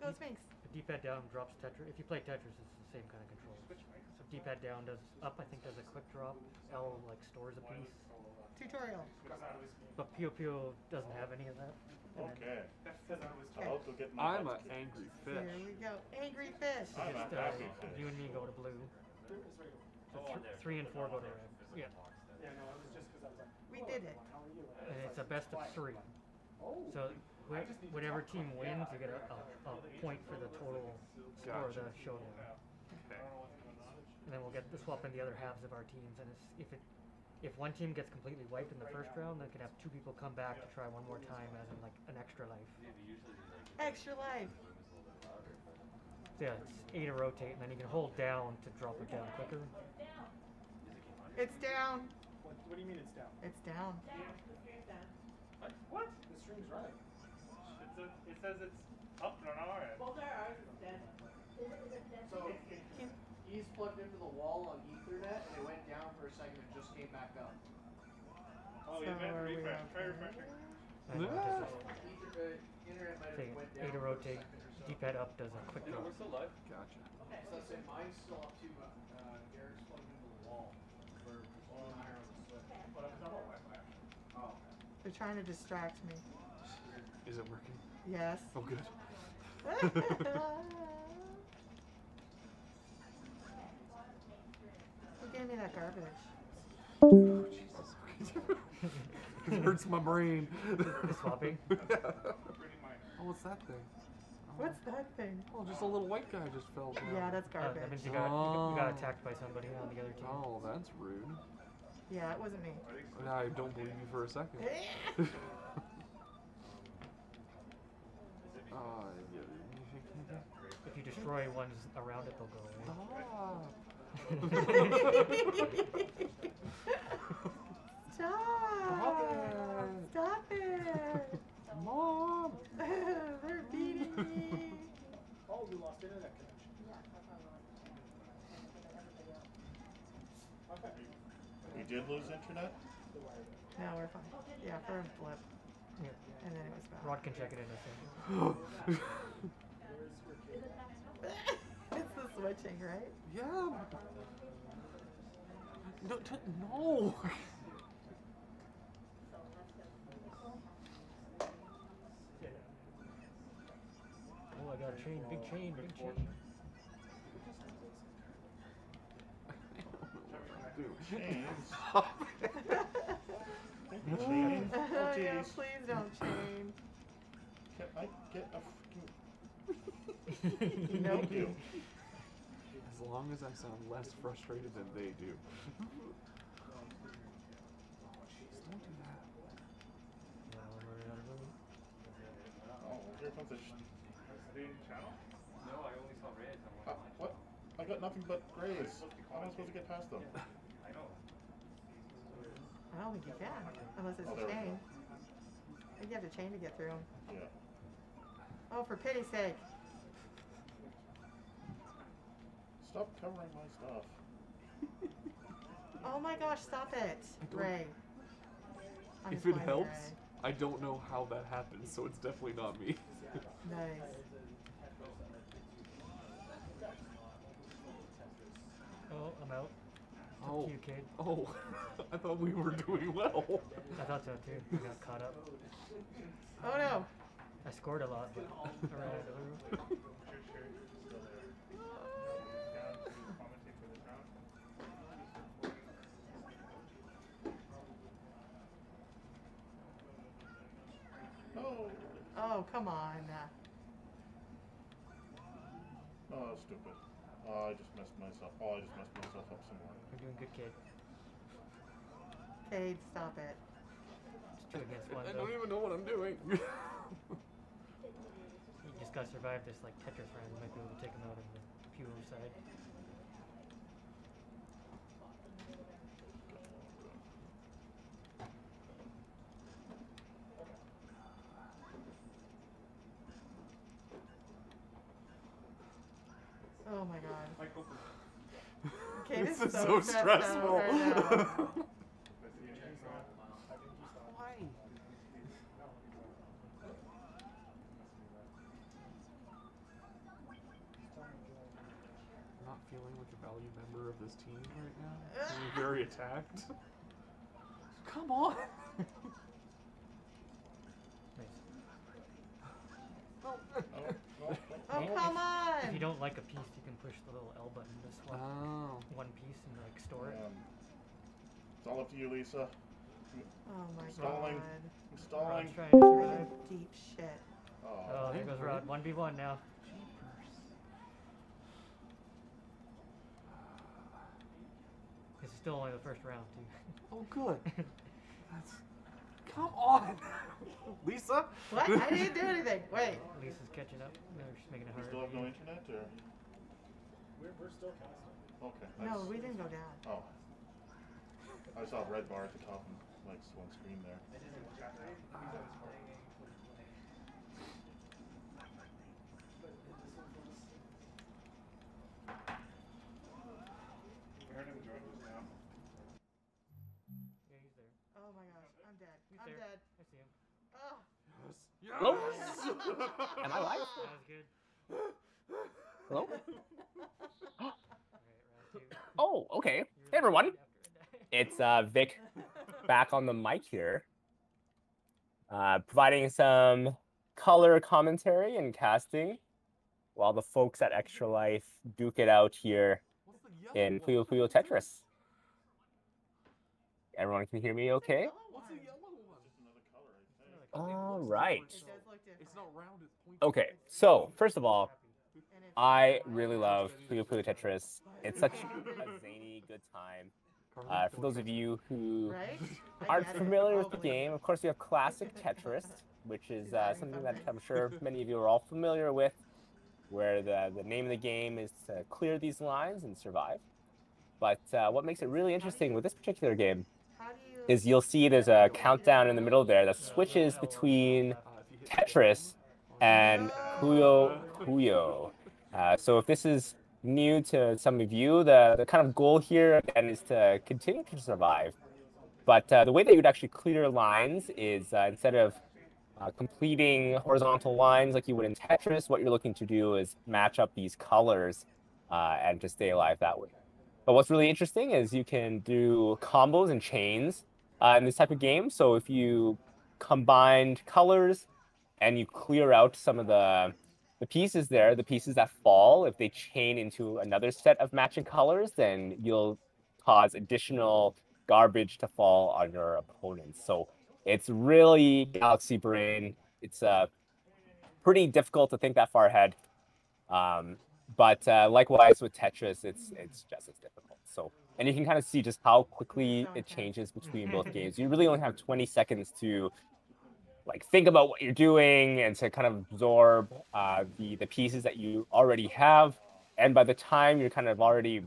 Go Sphinx. D-pad down drops Tetris. If you play Tetris, it's the same kind of controls. So D-pad down does up. I think does a quick drop. L like stores a piece. Tutorial. But Pio Pio doesn't have any of that. Okay. Okay. I'm an angry fish. Here we go. Angry fish. I'm a happy fish. You and me go to blue. So 3 and 4 go to red. Yeah. We did it. And it's a best of 3. So whatever team wins, you get a point for the total score of the showdown. Okay. And then we'll get to swap in the other halves of our teams. And if one team gets completely wiped in the first round, they can have 2 people come back to try one more time as in like an extra life. Extra life. So yeah, it's A to rotate, and then you can hold down to drop it down quicker. It's down. What do you mean it's down? It's down. What? The stream's running. It says it's up on our end. Both our ours is dead. So he's plugged into the wall on Ethernet, and it went down for a second and just came back up. Oh, you meant refresh. Try refreshing. Internet might have went A down to for a rotate, second. D-pad up does a quick drop. We're still live. Gotcha. So let's say mine's still up to Eric's plugged into the wall. We're on higher on the switch. But I'm on Wi-Fi. Oh. They're trying to distract me. Is it working? Yes. Oh, good. Who gave me that garbage? Oh, Jesus. It hurts my brain. The swapping? Yeah. Oh, what's that thing? What's that thing? Oh, just a little white guy just fell down. Yeah, that's garbage. That means you got attacked by somebody on the other team. Oh, that's rude. Yeah, it wasn't me. I don't believe you for a second. If you destroy ones around it, they'll go away. Stop! Stop it! Mom! They're beating me! Oh, we lost internet connection. Okay. We did lose internet? No, we're fine. Yeah, for a blip. Yeah. And then it was back. Rod can check it in a second. It's the switching, right? Yeah. No. No. Oh, I got a chain, big chain, big chain. Chains. Yeah, Oh, jeez. please don't change. Can I get a freaking... Nope. Thank you. As long as I sound less frustrated than they do. Don't do that. Oh, here comes the... channel? No, I only saw red. What? I got nothing but grays. How am I supposed to get past them? I know. I don't think you can, unless it's Oh, a there we chain. go. I think you have to chain to get through them. Yeah. Oh, for pity's sake. Stop covering my stuff. Oh my gosh, stop it. Ray. I'm If it fine, helps, Ray. I don't know how that happens, so it's definitely not me. Nice. Oh, I'm out. Oh. You, kid. Oh, I thought we were doing well. I thought so too. I got caught up. Oh no. I scored a lot, but I ran out of the room. Oh, come on. Oh, stupid. Oh, I just messed myself. Oh, I just messed myself up some more. You're doing good, kid. Cade, stop it. It's 2 against 1. I Though. don't even know what I'm doing. You just gotta survive this like Tetris round. You might be able to take him out on the pure side. Oh my god. This Cade is so stressed out stressful. right now. Why? feeling like a valued member of this team right now. Feeling very attacked. Come on! Oh, come on! If you don't like a piece, you can push the little L button to swap one piece and like store it. It's all up to you, Lisa. Oh my Stalling. god. I'm stalling. Rod's trying to survive. Deep shit. Oh, there goes Rod. 1v1 now. This is still only the first round, too. Oh, good. That's... Come on! Lisa? What? I didn't do anything. Wait. Lisa's catching up. No, she's making it You hard. still have no internet, or? We're still casting. Okay. No, Nice. we didn't go down. Oh. I saw a red bar at the top and like one screen there. We heard him join just now. Yeah, he's there. Oh my gosh. I'm dead. He's I'm there. dead. I see him. Oh. Yes! Hello? Yes! Am I live? That was good. Hello? Alright, round 2. Oh, okay. You're Hey, everyone. after it. It's Vic back on the mic here, providing some color commentary and casting while the folks at Extra Life duke it out here What's the yellow in one? Puyo Puyo Tetris. Everyone can hear me okay? What's the yellow one? Just another color, I think. All right. It does look different. It's not round, it's pointy. Okay, so first of all, And it's I really love Puyo Puyo Tetris. It's such a zany, good time. For those of you who right? I aren't get it. familiar with the Totally. game, of course, we have classic Tetris, which is something that I'm sure many of you are all familiar with, where the name of the game is to clear these lines and survive. But what makes it really interesting with this particular game How do you... is you'll see there's a countdown in the middle there that switches between Tetris and Puyo Puyo. So if this is new to some of you, the kind of goal here again is to continue to survive. But the way that you'd actually clear lines is instead of completing horizontal lines like you would in Tetris, what you're looking to do is match up these colors and to stay alive that way. But what's really interesting is you can do combos and chains in this type of game. So if you combined colors and you clear out some of the pieces there, the pieces that fall, if they chain into another set of matching colors, then you'll cause additional garbage to fall on your opponents. So it's really galaxy brain. It's pretty difficult to think that far ahead. But likewise with Tetris, it's just as difficult. So, and you can kind of see just how quickly it changes between both games. You really only have 20 seconds to like think about what you're doing and to kind of absorb the pieces that you already have. And by the time you're kind of already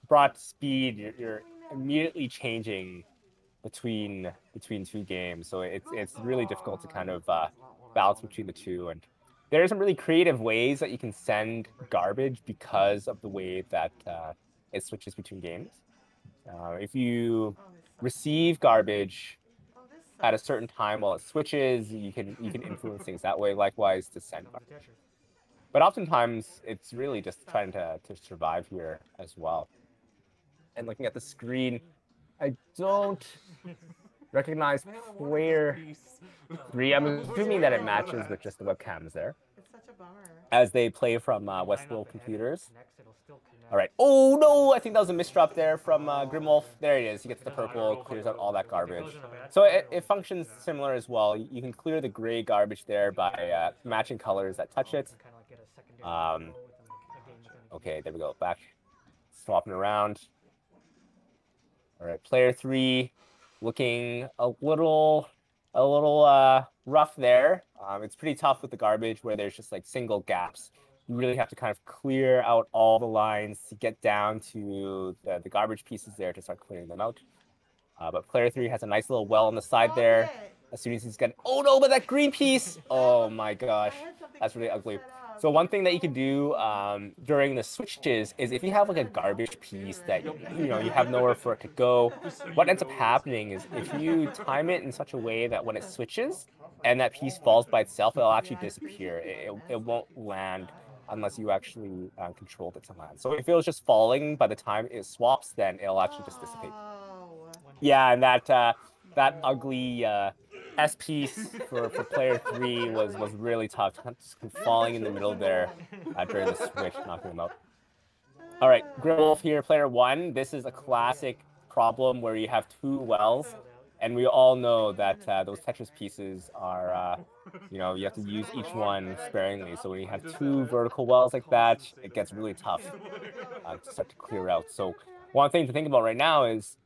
brought to speed, you're immediately changing between two games. So it's really difficult to kind of balance between the two. And there are some really creative ways that you can send garbage because of the way that it switches between games. If you receive garbage at a certain time while it switches, you can influence things that way. Likewise to send garbage. But oftentimes it's really just trying to survive here as well. And looking at the screen, I don't recognize player 3. I'm assuming that it matches with just the webcams there. It's such a bummer. As they play from Westworld computers. All right. Oh no, I think that was a misdrop there from Grimwolf. There it is. He gets the purple, clears out all that garbage. So it functions similar as well. You can clear the gray garbage there by matching colors that touch it. Okay, there we go. Back, swapping around. All right, player 3 looking a little rough there. It's pretty tough with the garbage where there's just like single gaps. You really have to kind of clear out all the lines to get down to the garbage pieces there to start clearing them out. But player 3 has a nice little well on the side there. As soon as he's getting, oh no, but that green piece! Oh my gosh, that's really ugly. So one thing that you can do during the switches is if you have like a garbage piece that you have nowhere for it to go, what ends up happening is if you time it in such a way that when it switches and that piece falls by itself, it'll actually disappear. It won't land unless you actually controlled it to land. So if it was just falling by the time it swaps, then it'll actually just dissipate. Oh. Yeah, and that ugly S piece for player 3 was really tough. Just falling in the middle there during the switch, knocking him out. All right, Grimwolf here, player 1. This is a classic problem where you have 2 wells, and we all know that those Tetris pieces are, you have to use each one sparingly. So when you have 2 vertical wells like that, it gets really tough to start to clear out. So one thing to think about right now is,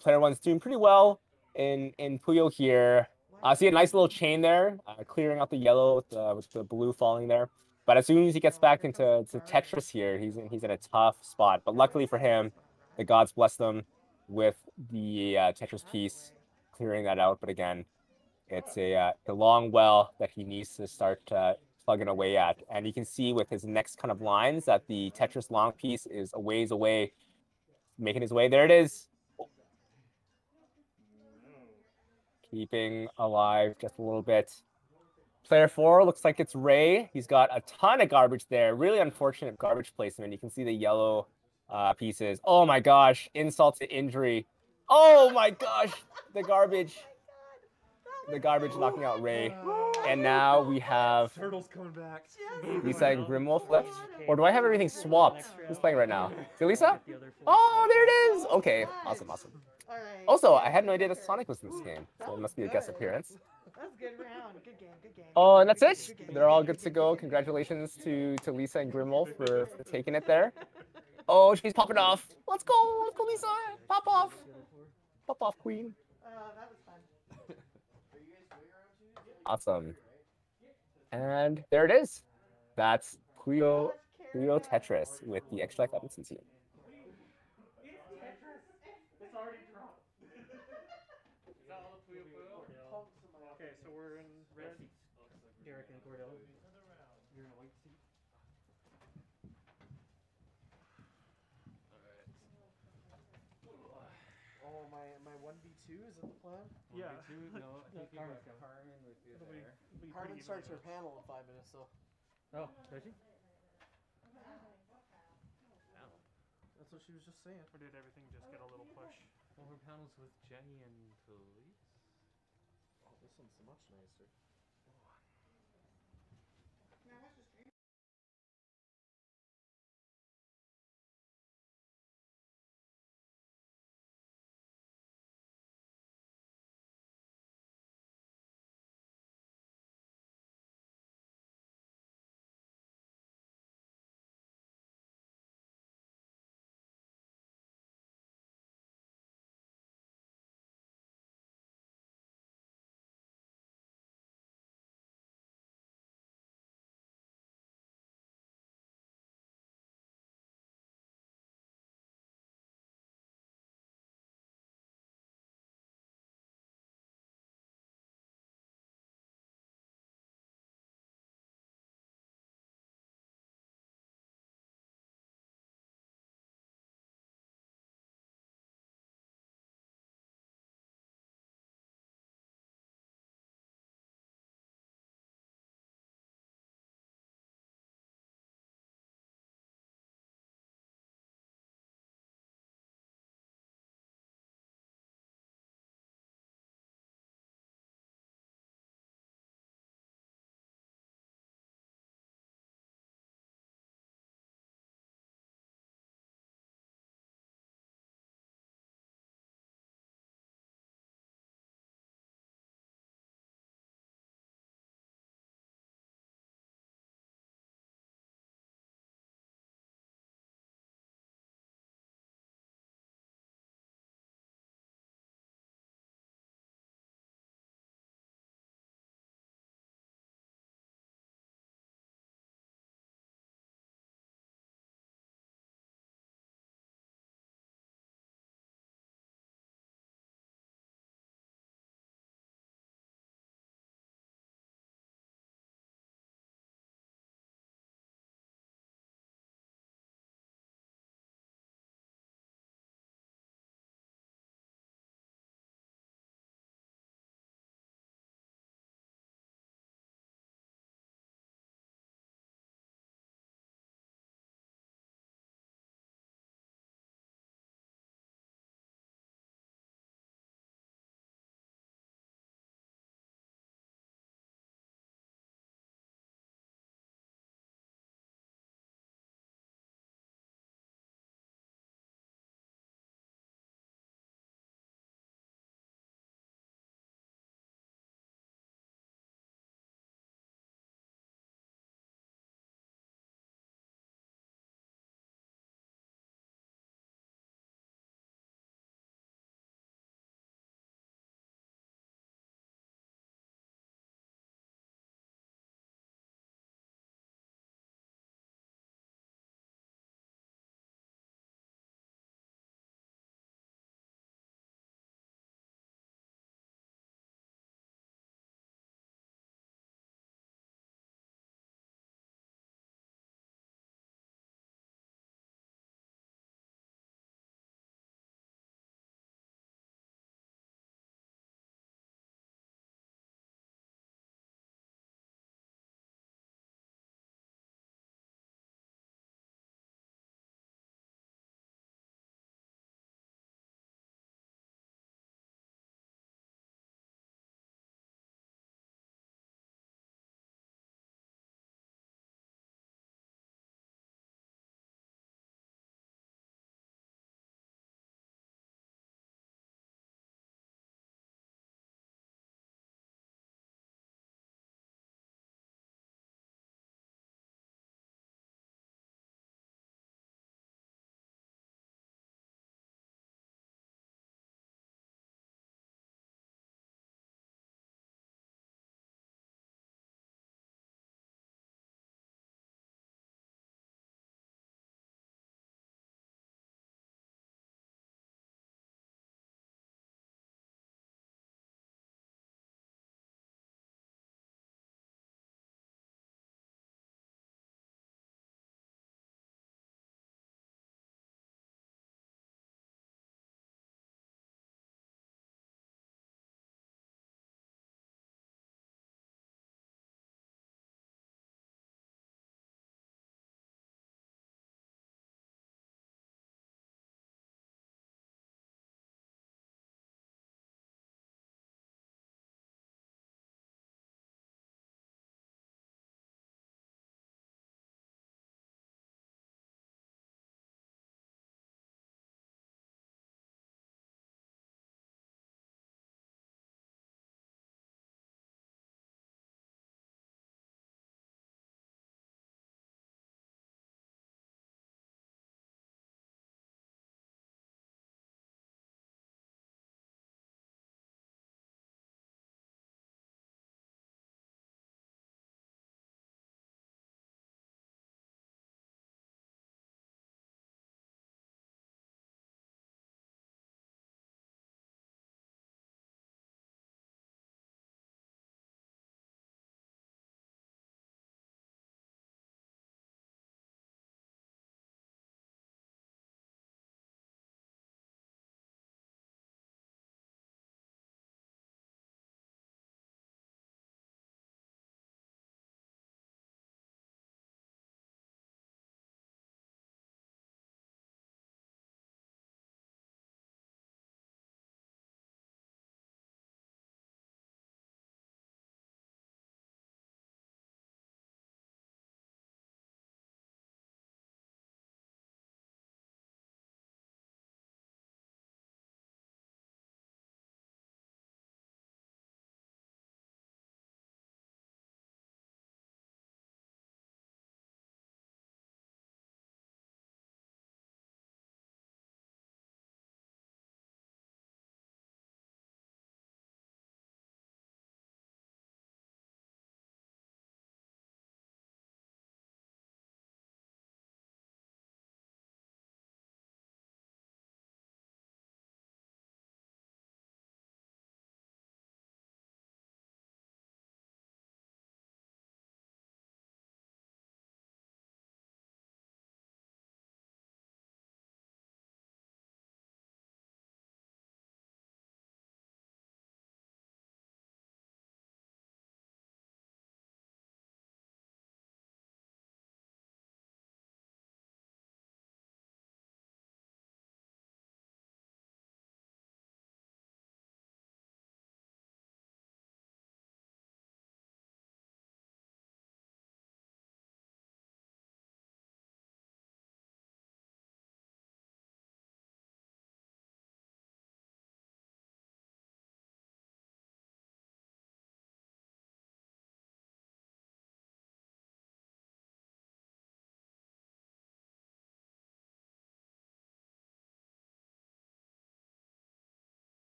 player 1's doing pretty well in Puyo here. See a nice little chain there, clearing out the yellow with the blue falling there. But as soon as he gets back into Tetris here, he's in a tough spot. But luckily for him, the gods blessed him with the Tetris piece, clearing that out. But again, it's a long well that he needs to start plugging away at. And you can see with his next kind of lines that the Tetris long piece is a ways away, making his way. There it is. Keeping alive just a little bit. Player 4 looks like it's Ray. He's got a ton of garbage there. Really unfortunate garbage placement. You can see the yellow pieces. Oh my gosh, insult to injury. Oh my gosh, the garbage. The garbage knocking out Ray. And now we have Turtle's coming back. Lisa and Grimwolf left. Or do I have everything swapped? Who's playing right now? Is it Lisa? Oh, there it is. Okay, awesome. All right. Also, I had no idea that Sonic was in this game, so it must be a guest appearance. That was a good round. Good game. Good game. Oh, and that's it. They're all good to go. Congratulations to Lisa and Grimwolf for taking it there. Oh, she's popping off. Let's go, Lisa. Pop off. Pop off, queen. That was fun. Awesome. And there it is. That's Puyo Tetris with the Extra Life Edmonton team. It's already dropped. Is that all the Puyo Puyo? Okay, so we're in red. Derek and Cordell. You're in a white seat. Oh, my 1v2, is that the plan? Yeah. No, I think you got Carmen with you there. Carmen starts her panel in 5 minutes, though. Oh, does she? That's what she was just saying. Or did everything just get a little push? Well, her panel's with Jenny and Felice. Oh, this one's much nicer.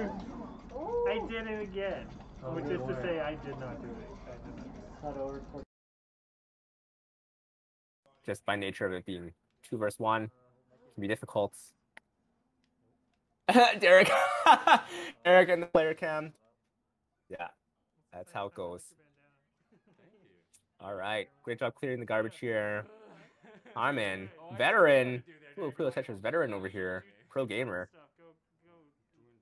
I did it again. Oh, Which is to boy. say, I did not do it. I did not. Not over. Just by nature of it being 2 versus 1, can be difficult. Derek, Derek in the player cam. Yeah, that's how it goes. All right, great job clearing the garbage here. Armin, veteran. Ooh, Pro Tetris veteran over here. Pro gamer.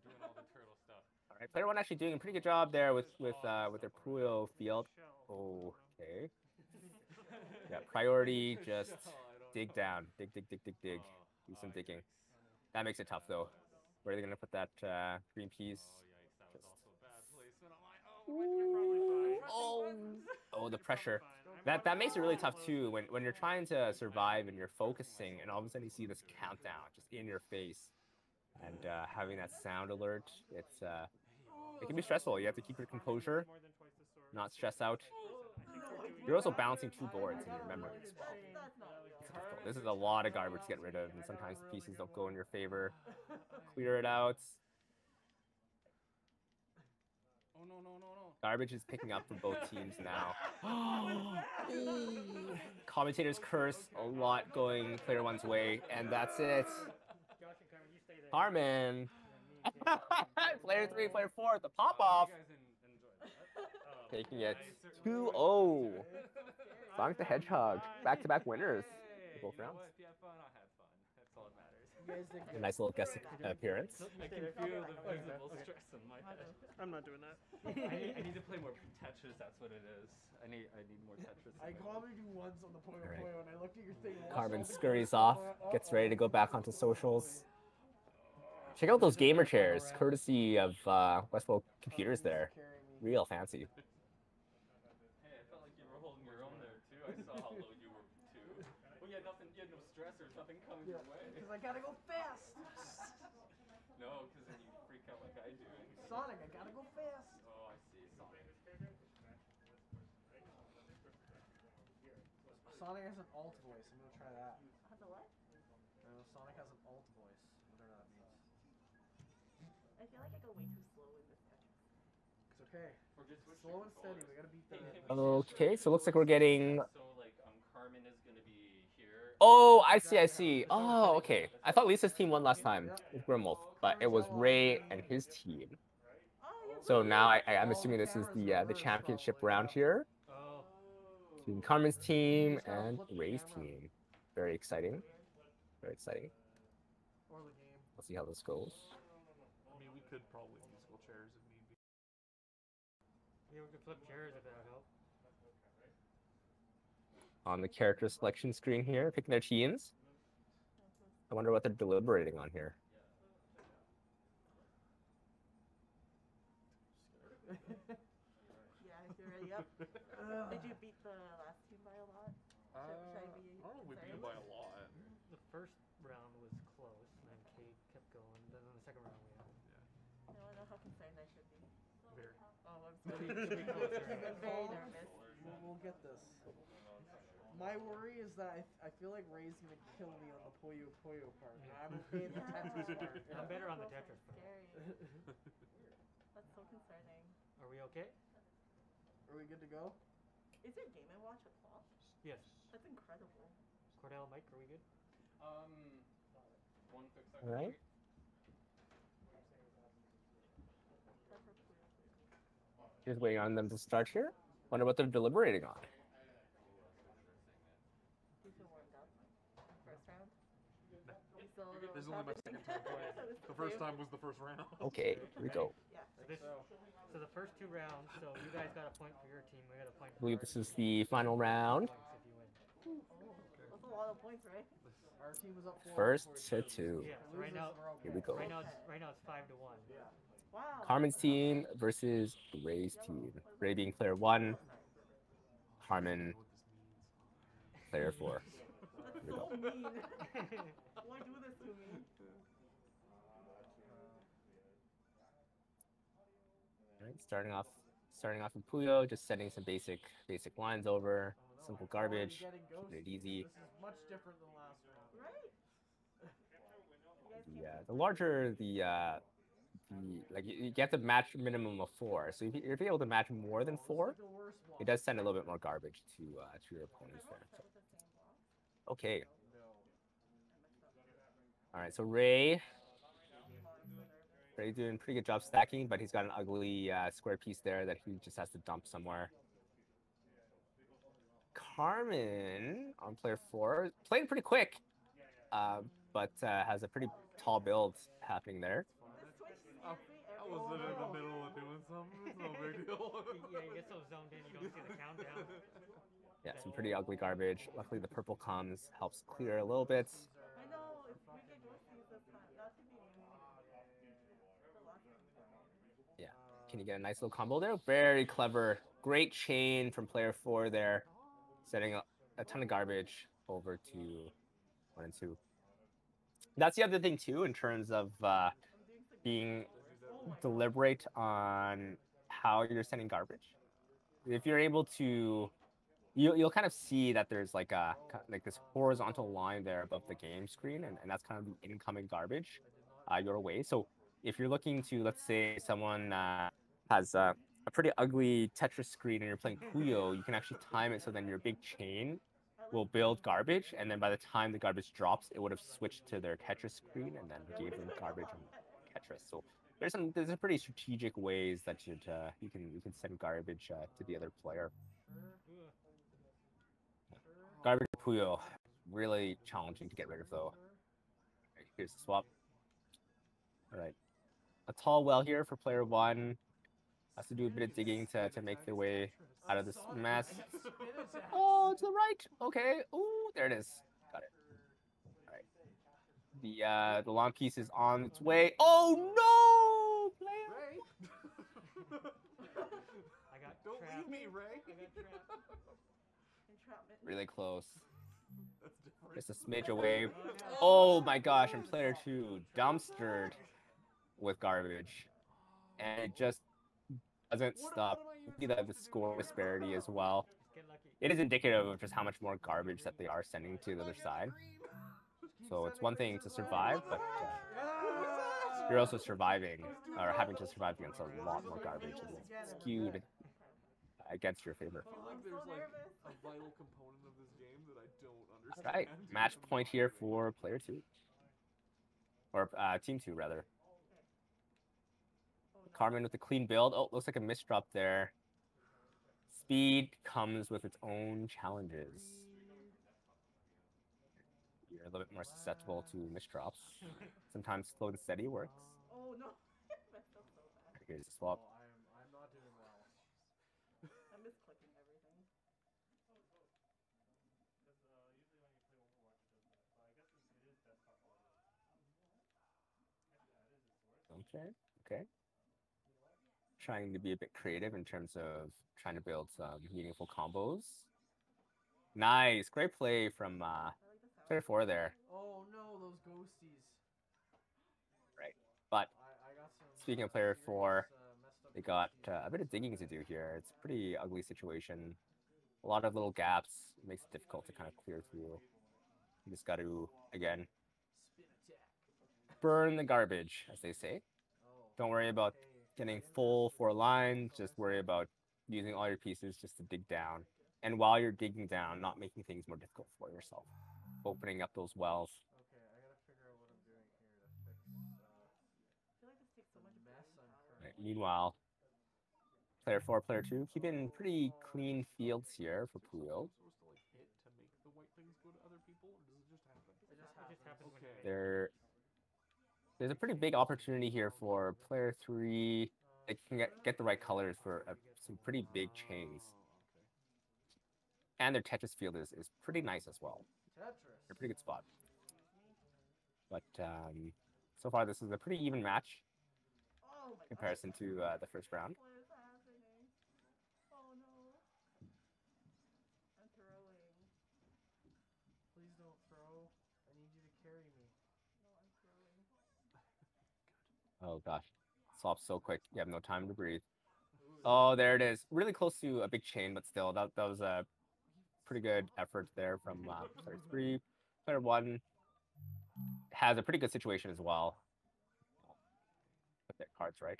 Doing all the turtle stuff. All right, player 1 actually doing a pretty good job there with their Puyo field. Okay. Yeah, priority, just dig down. Dig. Do some digging. That makes it tough, though. Where are they going to put that green piece? That was also a bad placement. I'm like, Oh, the pressure. That makes it really tough, too, when you're trying to survive and you're focusing, and all of a sudden you see this countdown just in your face. And having that sound alert, it can be stressful. You have to keep your composure, not stress out. You're also balancing 2 boards in your memory as well. It's difficult. This is a lot of garbage to get rid of, and sometimes the pieces don't go in your favor. Clear it out. oh no. Garbage is picking up for both teams now. Commentators curse, a lot going player 1's way, and that's it. Harmon. Player 3, player 4, the pop-off. You guys enjoyed that. Taking it 2-0. Sonic the Hedgehog, back-to-back winners. Hey, Both you know rounds. what? If you had fun, I had fun. That's all that matters. You guys did A good. nice little guest appearance. I can feel the visible stress in my head. I'm not doing that. I need to play more Tetris. That's what it is. I need more Tetris. I commented you once on the Puyo All right. Puyo, and I looked at your thing. and Carmen watched all the scurries comments, off, and I went, gets ready to go back onto socials. Check out those gamer chairs, courtesy of Westworld Computers there. Real fancy. Hey, I felt like you were holding your own there too. I saw how low you were too. Well, you had nothing. You had no stressors. Nothing coming your way. Because I gotta go fast. No, because then you freak out like I do. Sonic, I gotta go fast. Oh, I see. Sonic. Sonic has an alt voice. I'm gonna try that. Has a what? Sonic has an alt voice. Whatever that means. I feel like I go way too slow in this Tetris. It's okay. We're just switching Slow and steady. controllers. We gotta beat Hey, the. can we Okay, so it looks like we're getting... So like Carmen is gonna be here. Oh, I see. Oh, okay. I thought Lisa's team won last time with Grimwolf, but it was Ray and his team. Oh, yeah. So now I'm assuming this is the championship round here. Oh, Between Carmen's team and Ray's team. Very exciting. Very exciting. Or the game. We'll see how this goes. I mean, we could probably musical chairs if need be. yeah, we could flip chairs if that would help. On the character selection screen here, picking their teams. I wonder what they're deliberating on here. Yeah, if you're ready up. Did you beat the last team by a lot? Should I be I don't know if we beat concerned? him by a lot. The first round was close, and then Kate kept going. Then in the second round we had. I don't know how concerned I should be. Very. Oh, I'm It'll sorry. be closer. I'm very nervous. We'll get this. My worry is that I feel like Ray's gonna kill me on the Puyo Puyo part. I'm okay at the Tetris part. I'm better on the That's Tetris part. scary. That's so concerning. Are we okay? Are we good to go? Is your Game & Watch a clock? Yes. That's incredible. Cordell, Mike, are we good? One quick second. All right. That's for Puyo Puyo. Just waiting on them to start here. Wonder what they're deliberating on. You feel warmed up? First round? This is only my second time playing. The first time was the first round. Okay, here we go. Yeah. So the first 2 rounds, so you guys got a point for your team, we got a point I for believe our this is team. the final round. Points if you win. That's a lot of points, right? Our team was up 4. First to 2. Yeah, so right now, Here we go. right now it's 5 to 1. Wow. Carmen's team versus Ray's team. Ray being player 1, Carmen player 4. That's Here we so go. mean. Why do this to me? All right, starting off with Puyo, just sending some basic lines over, simple garbage, keeping it easy. This is much different than last round. Right? You guys came The larger the you get to match a minimum of 4. So if you're able to match more than 4, it does send a little bit more garbage to your opponents there. So. Okay. All right. So Ray doing a pretty good job stacking, but he's got an ugly square piece there that he just has to dump somewhere. Carmen on player 4 playing pretty quick, but has a pretty tall build happening there. I was in the middle of doing something. It's no big deal. Yeah, you get so zoned in, you don't see the countdown. Yeah, some pretty ugly garbage. Luckily, the purple comes, helps clear a little bit. I know, if we get ghosties this time, that should be the last time. Yeah, can you get a nice little combo there? Very clever. Great chain from player 4 there, setting a ton of garbage over to 1 and 2. That's the other thing too, in terms of being deliberate on how you're sending garbage. If you're able to, you'll kind of see that there's like this horizontal line there above the game screen, and that's kind of the incoming garbage your way. So if you're looking to, let's say someone has a pretty ugly Tetris screen and you're playing Puyo, you can actually time it so then your big chain will build garbage, and then by the time the garbage drops, it would have switched to their Tetris screen and then gave them garbage on Tetris. So there's some pretty strategic ways that you can send garbage to the other player. Garbage Puyo, really challenging to get rid of though. Right, here's the swap. All right, a tall well here for player 1. Has to do a bit of digging to make their way out of this mess. Oh, to the right. Okay. Ooh, there it is. Got it. All right. The long piece is on its way. Oh no, player. I got Don't trapped. leave me, Ray. I got trapped. Entrapment. Really close. That's different. Just a smidge away. Oh my gosh, and player 2 dumpstered with garbage, and it just doesn't stop. You see that the score disparity as well. Get lucky. It is indicative of just how much more garbage that they are sending to the other side. So it's one thing to survive, but you're also surviving, or having to survive against a lot more garbage, and it's skewed against your favor. I feel like there's like a vital component of this game that I don't understand. All right, match point here for player 2, or team 2 rather. Carmen with a clean build. Oh, looks like a misdrop there. Speed comes with its own challenges. You're a little bit more susceptible to misdrops. Sometimes slow and steady works. Oh no, messed up so bad. Here's the swap. I'm not doing well. I'm misclicking everything. Okay. Trying to be a bit creative in terms of trying to build some meaningful combos. Nice, great play from player 4 there. Oh no, those ghosties. Right, but I got some. speaking of player 4, Messed up they got ghosties. a bit of digging to do here. It's a pretty ugly situation. A lot of little gaps. It makes it difficult to kind of clear through. You just got to, again, Spin attack. burn the garbage, as they say. Oh. Don't worry about getting full 4 lines. Just worry about using all your pieces just to dig down. And while you're digging down, not making things more difficult for yourself. Opening up those wells. Okay, I gotta figure out what I'm doing here to fix I feel like this takes so much mess brain I'm power. Right, meanwhile, player 4, player 2, keeping pretty clean fields here for Puyo. Supposed to like hit to make the white things go to other people, or does it just happen? It just happens when Okay. you There's a pretty big opportunity here for player 3. They can get the right colors for some pretty big chains. And their Tetris field is pretty nice as well. Tetris. A pretty good spot. But so far, this is a pretty even match Oh my in comparison to the first round. What is happening? Oh no. I'm throwing. Please don't throw. I need you to carry me. No, I'm throwing. Oh gosh, swap so quick. You have no time to breathe. Oh, there it is. Really close to a big chain, but still, that was a pretty good effort there from player 3. Player 1 has a pretty good situation as well. put their cards right.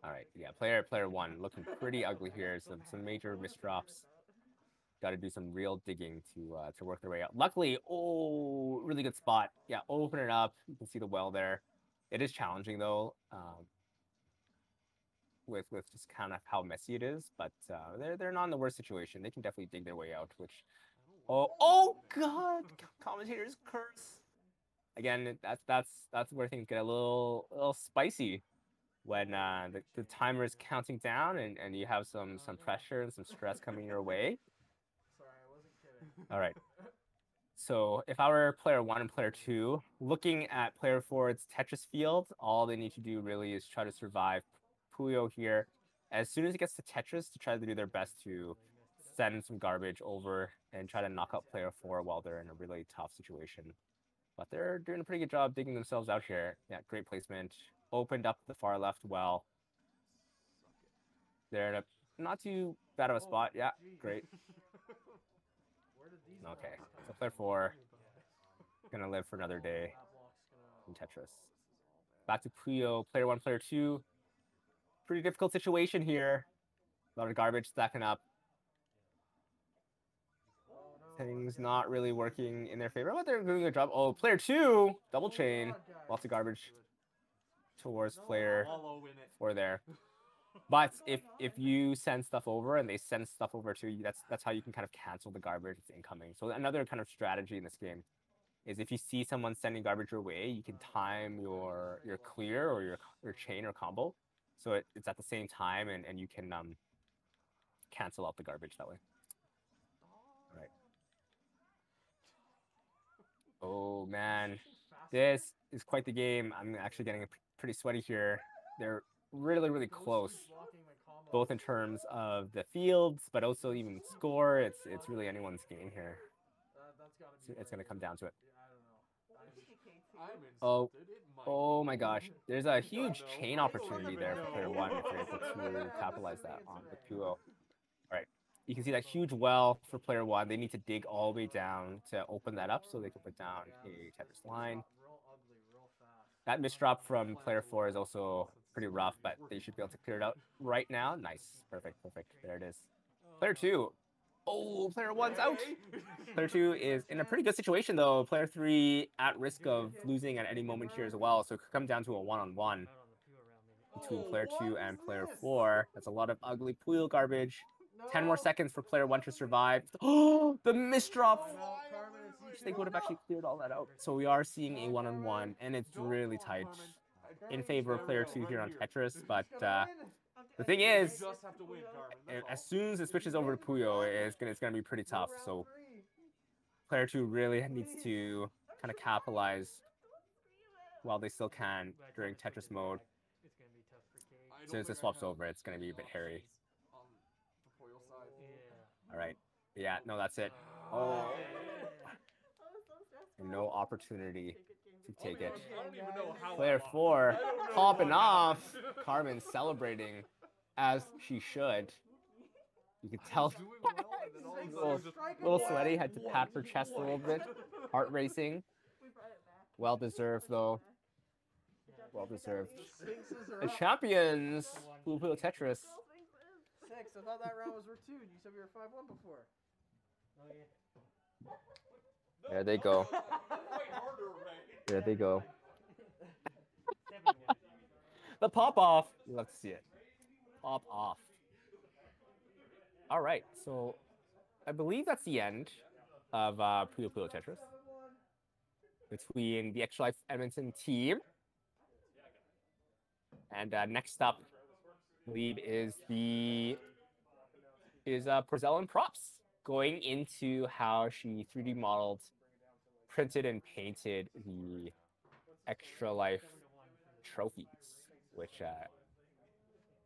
All right, yeah, player one looking pretty ugly here. Some major misdrops. Got to do some real digging to work their way out. Luckily, oh, really good spot. Yeah, open it up. You can see the well there. It is challenging though, with just kind of how messy it is. But they're not in the worst situation. They can definitely dig their way out. Which, oh God, commentators curse. Again, that's where things get a little spicy. When the timer is counting down and you have some pressure and some stress coming your way. Sorry, I wasn't kidding. All right. So if I were player one and player two, looking at player four's Tetris field, all they need to do really is try to survive Puyo here. As soon as it gets to Tetris, to try to do their best to send some garbage over and try to knock out player four while they're in a really tough situation. But they're doing a pretty good job digging themselves out here. Yeah, great placement. Opened up the far left well. They're in a not too bad of a spot. Yeah, great. Okay, so player four gonna live for another day in Tetris. Back to Puyo, player one, player two. Pretty difficult situation here. A lot of garbage stacking up. Things not really working in their favor, but they're doing a good job. Oh, player two, double chain. Lots of garbage towards player four there. But if you send stuff over and they send stuff over to you, that's how you can kind of cancel the garbage that's incoming. So another kind of strategy in this game is if you see someone sending garbage your way, you can time your clear or your chain or combo, so it's at the same time and you can cancel out the garbage that way. All right. Oh man, this is quite the game. I'm actually getting pretty sweaty here. They're really close, both in terms of the fields, but also even score. It's really anyone's game here. It's gonna come down to it. Oh my gosh, there's a huge chain opportunity there for player one if they're able to capitalize that on the Puyo. All right, you can see that huge well for player one. They need to dig all the way down to open that up so they can put down a Tetris line. That misdrop from player four is also pretty rough, but they should be able to clear it out right now. Nice, perfect. There it is. Player two. Oh, player one's out. Player two is in a pretty good situation though. Player three at risk of losing at any moment here as well. So it could come down to a one-on-one between player two and player four. That's a lot of ugly Puyo garbage. 10 more seconds for player one to survive. Oh, the misdrop. I think would have actually cleared all that out. So we are seeing a one-on-one, and it's really tight in favor of player two here on Tetris. But the thing is, as soon as it switches over to Puyo, it's gonna be pretty tough. So player two really needs to kind of capitalize while they still can during Tetris mode. As soon as it swaps over, it's gonna be a bit hairy. All right. Yeah, no, that's it. Oh. And no opportunity to take it. Player four popping off. Carmen celebrating as she should. You can tell a little sweaty, had to pat her chest a little bit. Heart racing. Well deserved though. Well deserved. The champions, Puyo Tetris. 6. I thought that round was worth 2. You said we were 5-1 before. There they go. There they go. The pop off. You love to see it. Pop off. All right. So I believe that's the end of Puyo Tetris between the Extra Life Edmonton team. And next up, I believe, is Porzel and Props, going into how she 3D modeled, printed, and painted the Extra Life trophies, which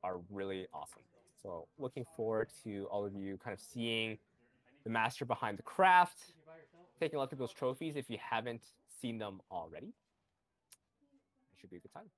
are really awesome. So looking forward to all of you kind of seeing the master behind the craft, taking a look at those trophies if you haven't seen them already. It should be a good time.